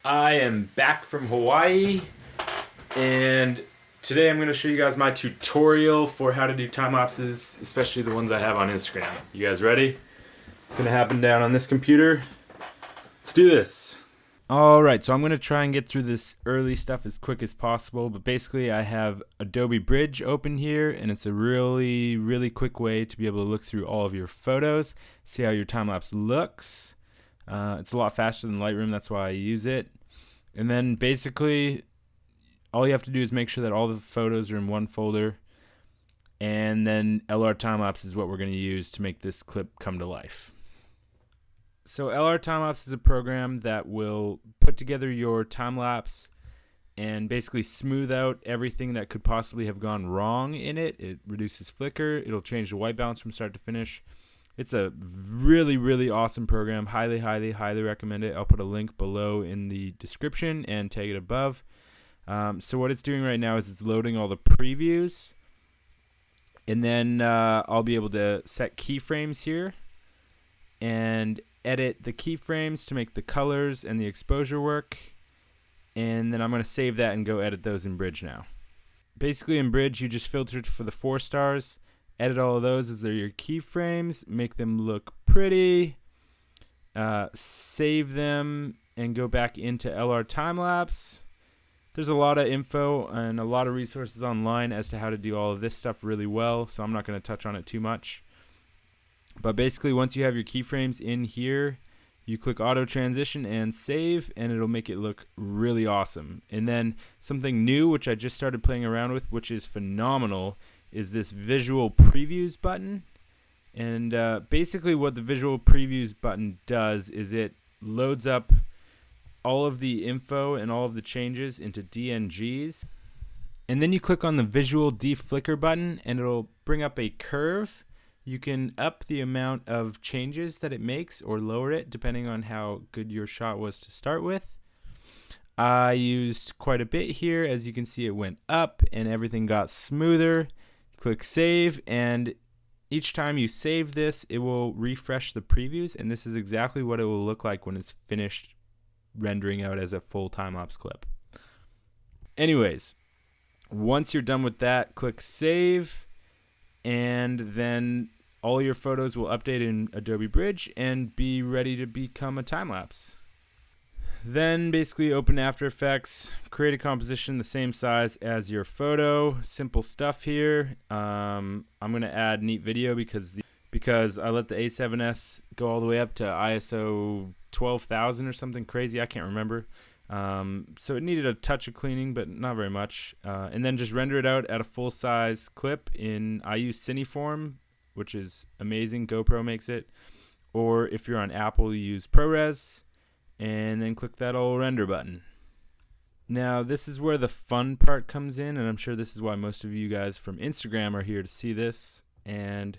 I am back from Hawaii, and today I'm going to show you guys my tutorial for how to do time lapses, especially the ones I have on Instagram. You guys ready? It's going to happen down on this computer. Let's do this. Alright, so I'm going to try and get through this early stuff as quick as possible, but basically I have Adobe Bridge open here, and it's a really quick way to be able to look through all of your photos, see how your time lapse looks. It's a lot faster than Lightroom, that's why I use it. And then basically, all you have to do is make sure that all the photos are in one folder, and then LR Timelapse is what we're going to use to make this clip come to life. So LR Timelapse is a program that will put together your time lapse and basically smooth out everything that could possibly have gone wrong in it. It reduces flicker. It'll change the white balance from start to finish. It's a really awesome program. Highly recommend it. I'll put a link below in the description and tag it above. So what it's doing right now is it's loading all the previews, and then I'll be able to set keyframes here and edit the keyframes to make the colors and the exposure work, and then I'm going to save that and go edit those in Bridge now. Basically in Bridge you just filter for the 4 stars, edit all of those as they're your keyframes, make them look pretty, save them, and go back into LR Timelapse. There's a lot of info and a lot of resources online as to how to do all of this stuff really well, so I'm not going to touch on it too much. But basically, once you have your keyframes in here, you click Auto Transition and Save, and it'll make it look really awesome. And then something new, which I just started playing around with, which is phenomenal, is this Visual Previews button. And basically what the Visual Previews button does is it loads up all of the info and all of the changes into DNGs. And then you click on the Visual Deflicker button, and it'll bring up a curve. You can up the amount of changes that it makes or lower it depending on how good your shot was to start with. I used quite a bit here. As you can see, it went up and everything got smoother. Click Save, and each time you save this, it will refresh the previews, and this is exactly what it will look like when it's finished rendering out as a full time-lapse clip. Anyways, once you're done with that, click Save, and then all your photos will update in Adobe Bridge and be ready to become a time-lapse. Then basically open After Effects, create a composition the same size as your photo. Simple stuff here. I'm going to add neat video because I let the A7S go all the way up to ISO 12,000 or something crazy. I can't remember. So it needed a touch of cleaning, but not very much. And then just render it out at a full-size clip I use Cineform, which is amazing. GoPro makes it. Or if you're on Apple, you use ProRes. And then click that old render button. Now, this is where the fun part comes in, and I'm sure this is why most of you guys from Instagram are here to see this. And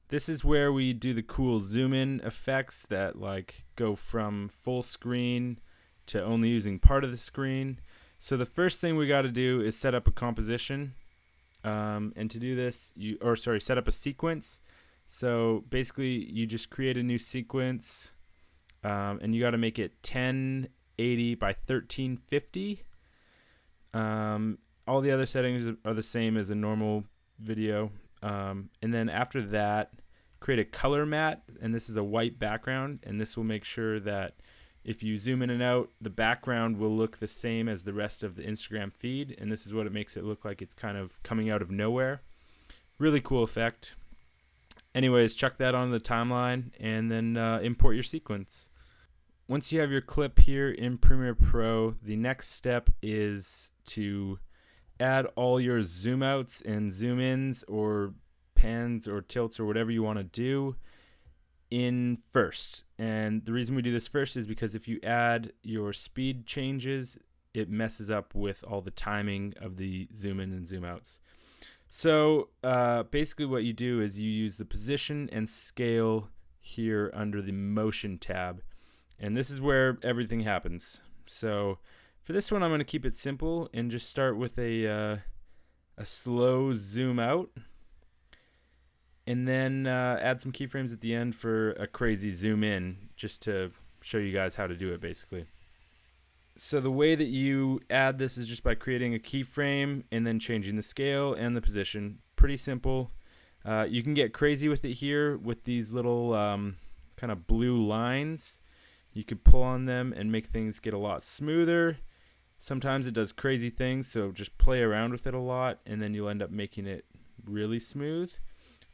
this is where we do the cool zoom-in effects that like go from full screen to only using part of the screen. So the first thing we got to do is set up a composition, and to do this, set up a sequence. So basically, you just create a new sequence, and you got to make it 1080 by 1350. All the other settings are the same as a normal video. And then after that, create a color matte, and this is a white background, and this will make sure that if you zoom in and out, the background will look the same as the rest of the Instagram feed, and this is what it makes it look like it's kind of coming out of nowhere. Really cool effect. Anyways, chuck that on the timeline, and then import your sequence. Once you have your clip here in Premiere Pro, the next step is to add all your zoom outs and zoom ins or pans or tilts or whatever you want to do in first. And the reason we do this first is because if you add your speed changes, it messes up with all the timing of the zoom in and zoom outs. So basically what you do is you use the position and scale here under the motion tab, and this is where everything happens. So for this one, I'm going to keep it simple and just start with a slow zoom out, and then add some keyframes at the end for a crazy zoom in, just to show you guys how to do it basically. So the way that you add this is just by creating a keyframe and then changing the scale and the position. Pretty simple. You can get crazy with it here with these little kind of blue lines. You could pull on them and make things get a lot smoother. Sometimes it does crazy things, so just play around with it a lot and then you'll end up making it really smooth.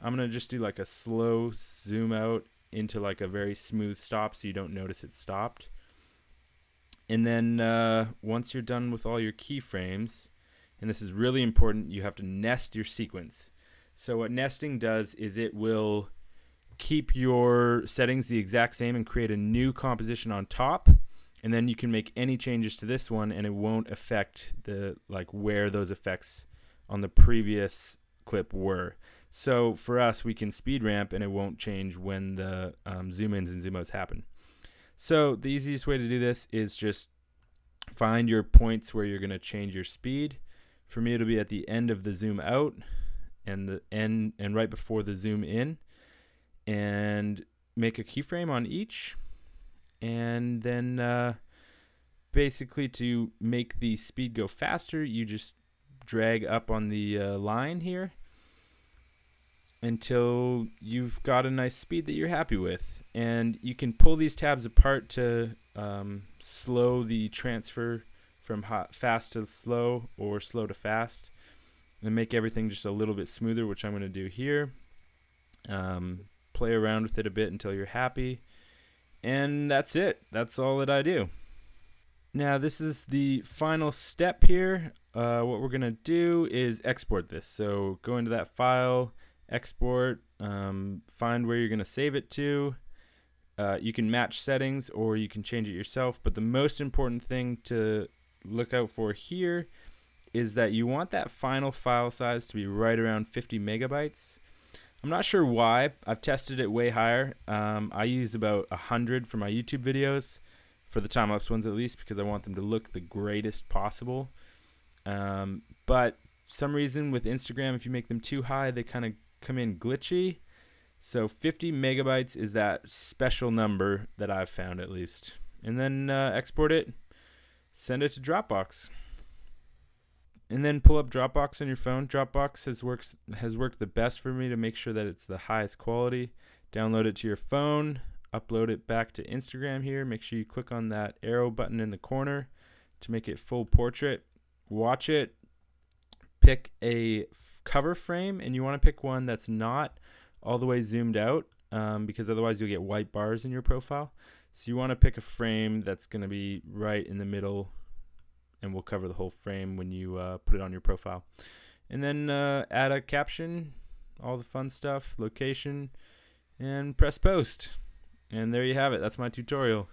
I'm going to just do like a slow zoom out into like a very smooth stop so you don't notice it stopped. And then once you're done with all your keyframes, and this is really important, you have to nest your sequence. So what nesting does is it will keep your settings the exact same and create a new composition on top, and then you can make any changes to this one and it won't affect the where those effects on the previous clip were. So for us, we can speed ramp and it won't change when the zoom ins and zoom outs happen. So the easiest way to do this is just find your points where you're going to change your speed. For me, it'll be at the end of the zoom out and the end and right before the zoom in, and make a keyframe on each. And then basically to make the speed go faster, you just drag up on the line here until you've got a nice speed that you're happy with. And you can pull these tabs apart to slow the transfer from fast to slow or slow to fast and make everything just a little bit smoother, which I'm going to do here. Play around with it a bit until you're happy. And that's it. That's all that I do. Now this is the final step here. What we're going to do is export this. So go into that file, export, find where you're going to save it to. You can match settings or you can change it yourself, but the most important thing to look out for here is that you want that final file size to be right around 50 megabytes. I'm not sure why. I've tested it way higher. I use about 100 for my YouTube videos, for the time-lapse ones at least, because I want them to look the greatest possible. But for some reason with Instagram, if you make them too high, they kind of come in glitchy. So 50 megabytes is that special number that I've found at least. And then export it, send it to Dropbox. And then pull up Dropbox on your phone. Dropbox has worked the best for me to make sure that it's the highest quality. Download it to your phone, upload it back to Instagram here. Make sure you click on that arrow button in the corner to make it full portrait. Watch it, pick a cover frame, and you want to pick one that's not all the way zoomed out because otherwise you'll get white bars in your profile. So you want to pick a frame that's going to be right in the middle and will cover the whole frame when you put it on your profile. And then add a caption, all the fun stuff, location, and press post. And there you have it. That's my tutorial.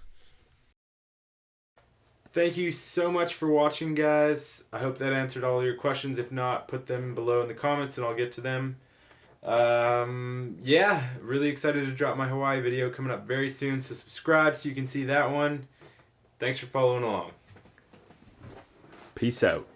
Thank you so much for watching, guys. I hope that answered all your questions. If not, put them below in the comments and I'll get to them. Yeah, really excited to drop my Hawaii video coming up very soon, so subscribe so you can see that one. Thanks for following along. Peace out.